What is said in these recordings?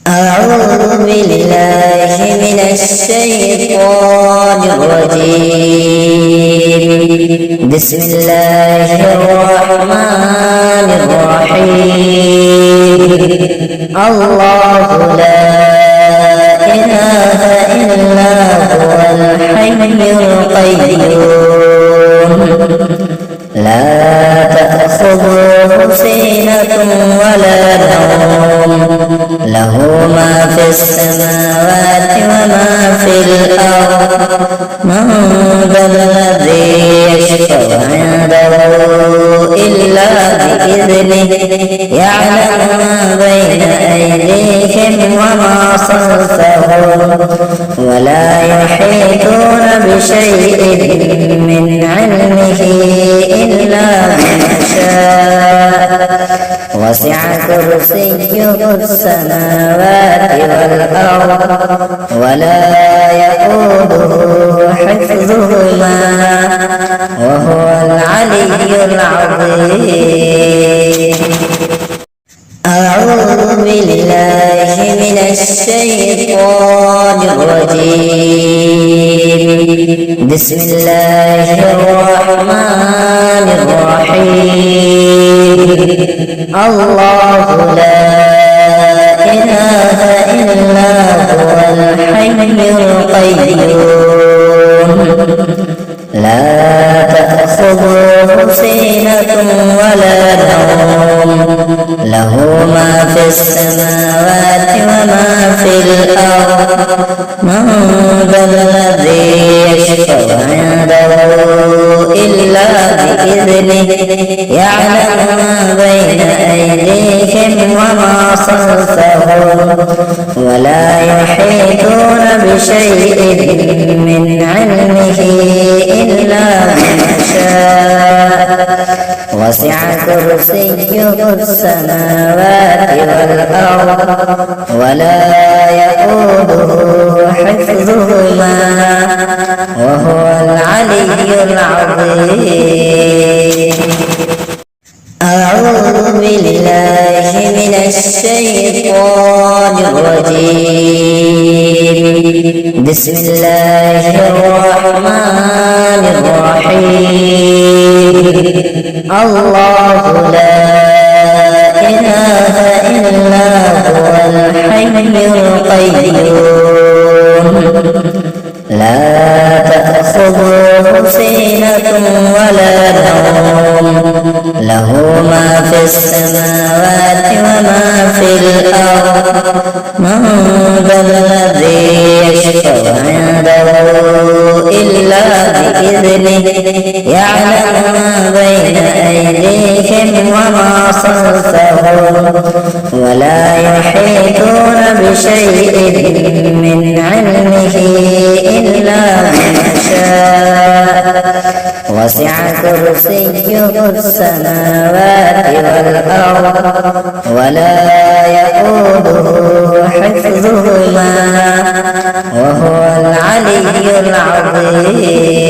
أعوذ بالله من الشيطان الرجيم. بسم الله الرحمن الرحيم. الله لا إله إلا هو الحي القيوم لا تأخذه سنة ولا نوم له ما في السماوات وما في الأرض من ذا الذي يشفع عنده إلا بإذنه يعلم ما بين أيديهم وما خلفهم ولا يحيطون بشيء من علمه إلا بما شاء وسع كرسيه السماوات والأرض ولا يئوده حفظهما وهو العلي العظيم. أعوذ بالله من الشيطان الرجيم. بسم الله الرحمن الرحيم. الله لا إله إلا هو الحي القيوم لا تأخذه سنة ولا نوم له ما في السماوات وما في الأرض من ذا الذي يشفع عنده إلا بإذنه يعلم ما بين أيديهم وما خلفهم ولا يحيطون بشيء من علمه إلا بما شاء وسع كرسيه السماوات والأرض ولا يئوده حفظهما وهو العلي العظيم. أعوذ بالله من الشيطان الرجيم. بسم الله الرحمن الرحيم. الله لا إله إلا هو الحي القيوم لا تأخذه سنة ولا نوم له ما في السماوات وما في الأرض من ذا الذي يشفع عنده إلا بإذنه يعلم ما بين أيديهم وما خلفهم ولا يحيطون بشيء من علمه إلا بما شاء وسع كرسيه السماوات والأرض ولا يئوده حفظهما وهو العلي العظيم.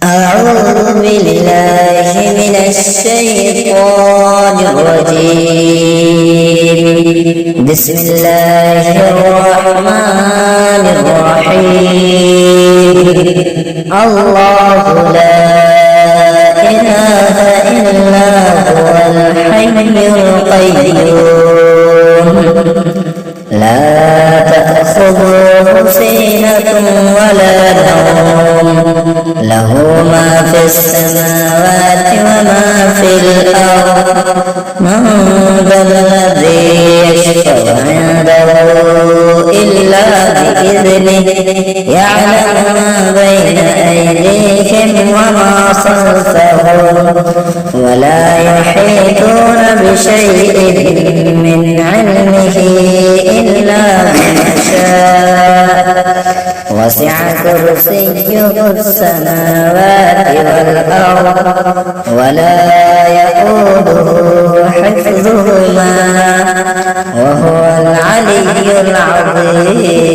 أعوذ بالله من الشيطان الرجيم. بسم الله الرحمن الرحيم. الله لا إله إلا هو الحي القيوم لا تأخذه سنة ولا نوم له ما في السماوات وما في الأرض من ذا الذي يشفع عنده إلا بإذنه يعلم ما بين أيديهم وما خلفهم ولا يحيطون بشيء من علمه إلا بما شاء وسع كرسيه السماوات والأرض ولا يئوده حفظهما وهو العلي العظيم.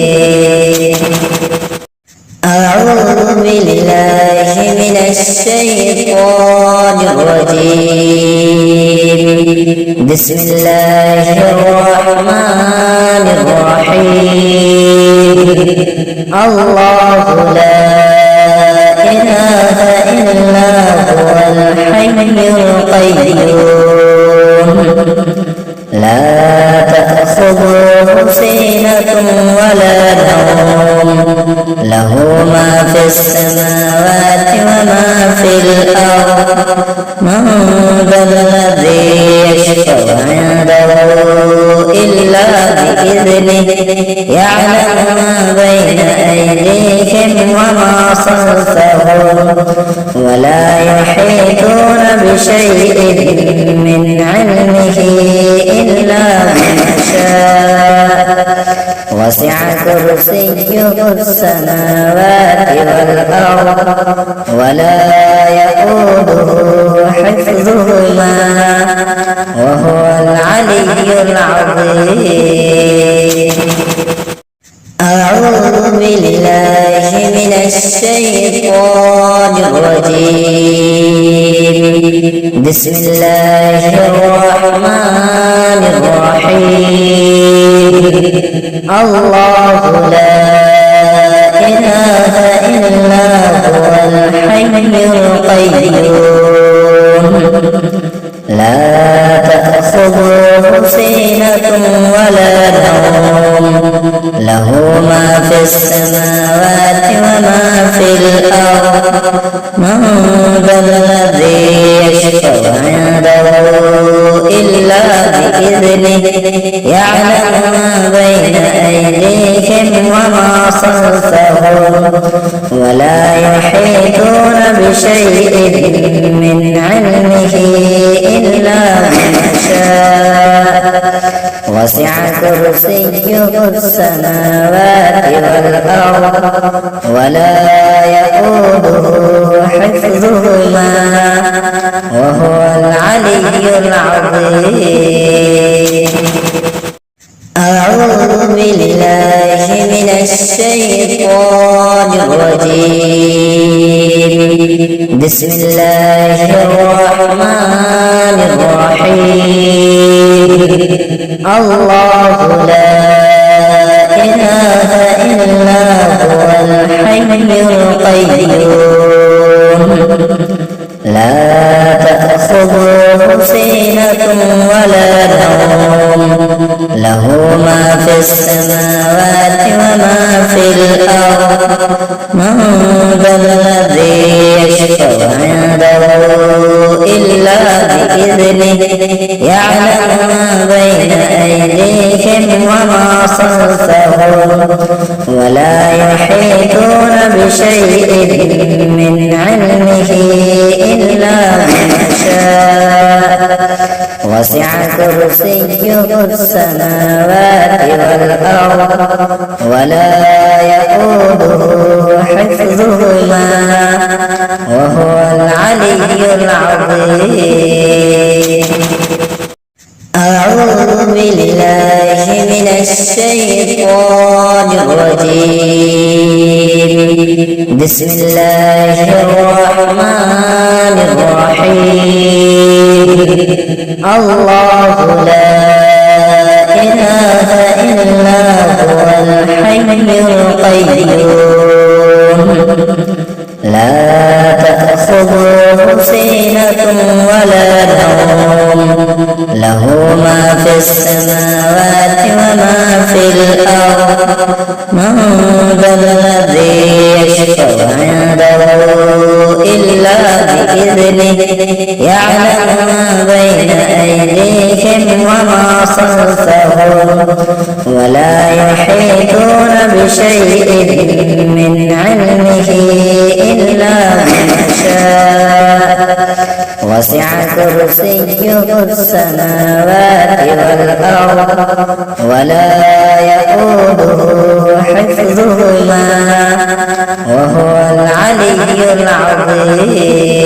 أعوذ بالله من الشيطان الرجيم. بسم الله الرحمن الرحيم الله لا إله إلا هو الحي القيوم لا تأخذه سنة ولا نوم له ما في السماوات وما في الأرض من ذا الذي يشفع عنده إلا بإذنه يعلم ما بين أيديهم وما خلفهم ولا يحيطون بشيء من علمه إلا بما شاء وسع كرسيه السماوات والأرض ولا يئوده حفظهما وهو العلي العظيم أعوذ بالله من الشيطان الرجيم بسم الله الرحمن الرحيم الله لا إله إلا هو الحي القيوم لا تأخذه سنة ولا نوم له ما في السماوات وما في الأرض من ذا الذي يشفع عنده إلا بإذنه يعلم ما بين أيديهم وما خلفهم ولا يحيطون بشيء من علمه إلا بما شاء وسع كرسيه السماوات والأرض ولا يئوده حفظهما وهو العلي العظيم أعوذ بالله من الشيطان الرجيم بسم الله الرحمن الرحيم الله لا إله إلا هو الحي القيوم لا تأخذه سنة ولا نوم له ما في السماوات وما في الأرض من ذا الذي يشفع عنده إلا بإذنه يعلم ما بين أيديهم وما خلفهم ولا يحيطون بشيء من علمه إلا بما شاء وسع كرسيه السماوات والأرض ولا يئوده حفظهما وهو العلي العظيم أعوذ بالله من الشيطان الرجيم بسم الله الرحمن الرحيم الله لا إله إلا هو الحي القيوم لا تأخذه سنة ولا نوم له ما في السماوات وما في الأرض من ذا الذي يشفع عنده إلا بإذنه يعلم ما بين أيديهم وما خلفهم ولا يحيطون بشيء من علمه إلا بما شاء وسع كرسيه السماوات والأرض ولا يئوده حفظهما وهو العلي العظيم